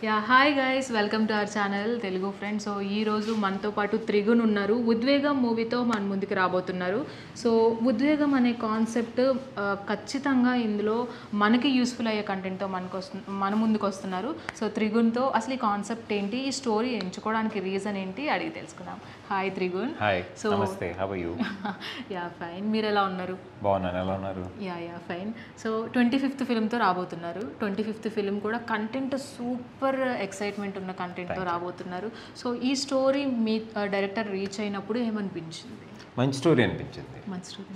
Yeah hi guys, welcome to our channel Telugu friends. So ఈరోజు మనతో పాటు త్రిగుణ్ ఉన్నారు. ఉద్వేగం మూవీతో మన ముందుకు రాబోతున్నారు. సో ఉద్వేగం అనే కాన్సెప్ట్ ఖచ్చితంగా ఇందులో మనకి యూస్ఫుల్ అయ్యే కంటెంట్తో మన ముందుకు వస్తున్నారు. సో త్రిగుణ్తో అసలు ఈ కాన్సెప్ట్ ఏంటి, ఈ స్టోరీ ఎంచుకోవడానికి రీజన్ ఏంటి అడిగి తెలుసుకుందాం. హాయ్ త్రిగుణ్. హాయ్. సో నమస్తే, how are you? Yeah fine, మీరు ఎలా ఉన్నారు? బాగున్నాను, ఎలా ఉన్నారు? Yeah fine. సో 25th ఫిల్మ్తో రాబోతున్నారు. 25th ఫిల్మ్ కూడా కంటెంట్ సూపర్ ఎక్సైట్మెంట్ ఉన్న కంటెంట్తో రాబోతున్నారు. సో ఈ స్టోరీ మీ డైరెక్టర్ రీచ్ అయినప్పుడు ఏమనిపించింది? మంచి స్టోరీ అనిపించింది. మంచి స్టోరీ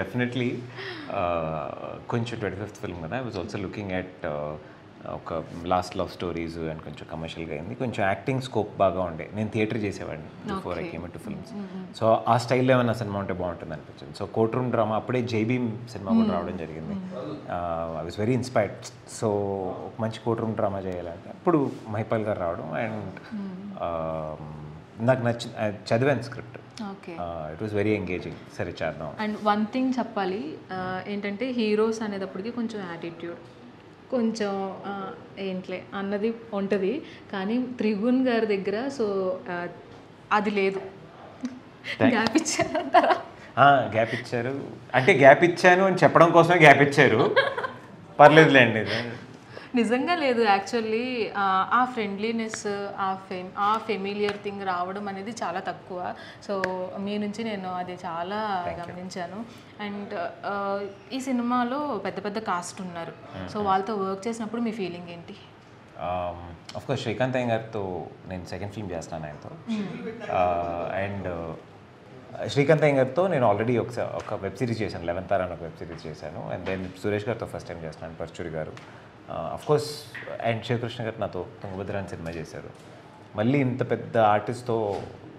డెఫినెట్లీ. కొంచెం 25th ఫిల్మ్ కదా, I was also looking at ఒక లాస్ట్ లవ్ స్టోరీస్ అండ్ కొంచెం కమర్షియల్గా అయింది. కొంచెం యాక్టింగ్ స్కోప్ బాగా ఉండే. నేను థియేటర్ చేసేవాడిని before I came to films. So ఆ స్టైల్లో ఏమైనా సినిమా ఉంటే బాగుంటుంది అనిపించింది. సో కోర్ట్ రూమ్ డ్రామా అప్పుడే జైబీమ్ సినిమా కూడా రావడం జరిగింది. I was very inspired. So ఒక మంచి కోర్ట్ రూమ్ డ్రామా చేయాలంటే అప్పుడు మహిపాల్ గారు రావడం అండ్ నాకు చదివాను script. It was very engaging. సరే చేద్దాం. అండ్ వన్ థింగ్ చెప్పాలి ఏంటంటే, హీరోస్ అనేటప్పటికి కొంచెం యాటిట్యూడ్, కొంచెం ఏంట్లే అన్నది ఉంటుంది. కానీ త్రిగుణ్ గారి దగ్గర సో అది లేదు. గ్యాప్ ఇచ్చారంటారా? గ్యాప్ ఇచ్చారు అంటే గ్యాప్ ఇచ్చాను అని చెప్పడం కోసమే గ్యాప్ ఇచ్చారు. పర్లేదులేండి. నిజంగా లేదు. యాక్చువల్లీ ఆ ఫ్రెండ్లీనెస్, ఆ ఫెమిలియర్ థింగ్ రావడం అనేది చాలా తక్కువ. సో మీ నుంచి నేను అది చాలా గమనించాను. అండ్ ఈ సినిమాలో పెద్ద పెద్ద కాస్ట్ ఉన్నారు. సో వాళ్ళతో వర్క్ చేసినప్పుడు మీ ఫీలింగ్ ఏంటి? అఫ్కోర్స్ శ్రీకాంత్ అయ్య గారితో నేను సెకండ్ ఫిల్మ్ చేస్తున్నాను ఆయనతో. అండ్ శ్రీకాంత్ అయ్య గారితో నేను ఆల్రెడీ ఒక వెబ్ సిరీస్ చేశాను, 11th Hour అని ఒక వెబ్ సిరీస్ చేశాను. అండ్ దెన్ సురేష్ గారితో ఫస్ట్ టైం చేస్తున్నాను, పర్చూరి గారు. అఫ్కోర్స్ అండ్ శివకృష్ణ గారు నాతో తుంగభద్ర అని సినిమా చేశారు. మళ్ళీ ఇంత పెద్ద ఆర్టిస్ట్తో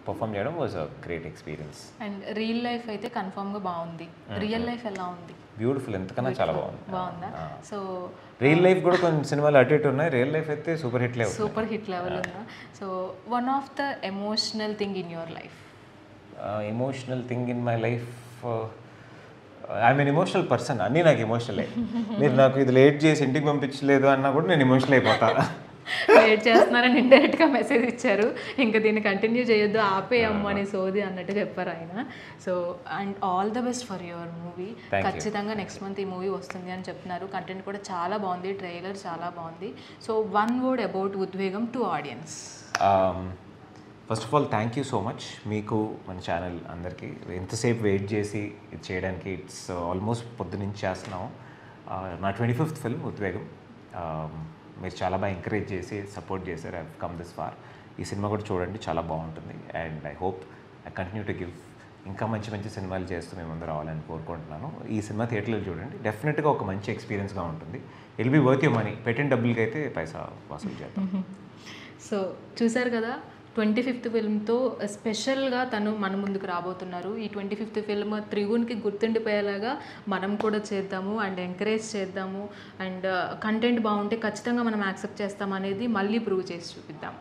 పర్ఫామ్ చేయడం was a great experience. And real life అయితే కన్ఫర్మ్గా బాగుంది. రియల్ లైఫ్ ఎలా ఉంది? బ్యూటిఫుల్, ఎంతకన్నా చాలా బాగుందా? సో రియల్ లైఫ్ కూడా కొన్ని సినిమాలు అటు ఇటు ఉన్నాయి. రియల్ లైఫ్ అయితే సూపర్ హిట్ లెవెల్ ఉందా? So one of the emotional thing in your life? Emotional thing in my life, I'm N emotional person. అన్నీ నాకు ఎమోషనలే. మీరు నాకు ఇది లేట్ చేసి ఇంటికి పంపించలేదు అన్నా కూడా నేను ఎమోషనల్ అయిపోతా. లేట్ చేస్తున్నారని ఇండైరెక్ట్గా మెసేజ్ ఇచ్చారు. ఇంకా దీన్ని కంటిన్యూ చేయొద్దు, ఆపేయమ్ము అని సోది అన్నట్టు చెప్పారు ఆయన. So and all the best for your movie. ఖచ్చితంగా నెక్స్ట్ మంత్ ఈ మూవీ వస్తుంది అని చెప్తున్నారు. కంటెంట్ కూడా చాలా బాగుంది, ట్రైలర్ చాలా బాగుంది. సో వన్ వర్డ్ అబౌట్ ఉద్వేగం to audience. First of all thank you so much. మీకు మన ఛానల్ అందరికీ ఎంతసేపు వెయిట్ చేసి ఇది చేయడానికి. ఇట్స్ ఆల్మోస్ట్ పొద్దునుంచి చేస్తున్నాం. నా 25th ఫిల్మ్ ఉద్వేగం. మీరు చాలా బాగా ఎంకరేజ్ చేసి సపోర్ట్ చేశారు. I come this far. ఈ సినిమా కూడా చూడండి, చాలా బాగుంటుంది. And I hope I continue to give ఇంకా మంచి మంచి సినిమాలు చేస్తూ మేము ముందు రావాలని కోరుకుంటున్నాను. ఈ సినిమా థియేటర్లో చూడండి, డెఫినెట్గా ఒక మంచి ఎక్స్పీరియన్స్గా ఉంటుంది. ఇల్ బీ వర్త్ యువర్ మనీ. పెట్టిన డబ్బులకి అయితే పైసా వసూలు చేద్దాం. సో చూసారు కదా, 25th ఫిల్మ్తో స్పెషల్గా తను మన ముందుకు రాబోతున్నారు. ఈ 25th ఫిల్మ్ త్రిగుణ్కి గుర్తుండిపోయేలాగా మనం కూడా చేద్దాము అండ్ ఎంకరేజ్ చేద్దాము. అండ్ కంటెంట్ బాగుంటే ఖచ్చితంగా మనం యాక్సెప్ట్ చేస్తాం అనేది మళ్ళీ ప్రూవ్ చేసి చూపిద్దాం.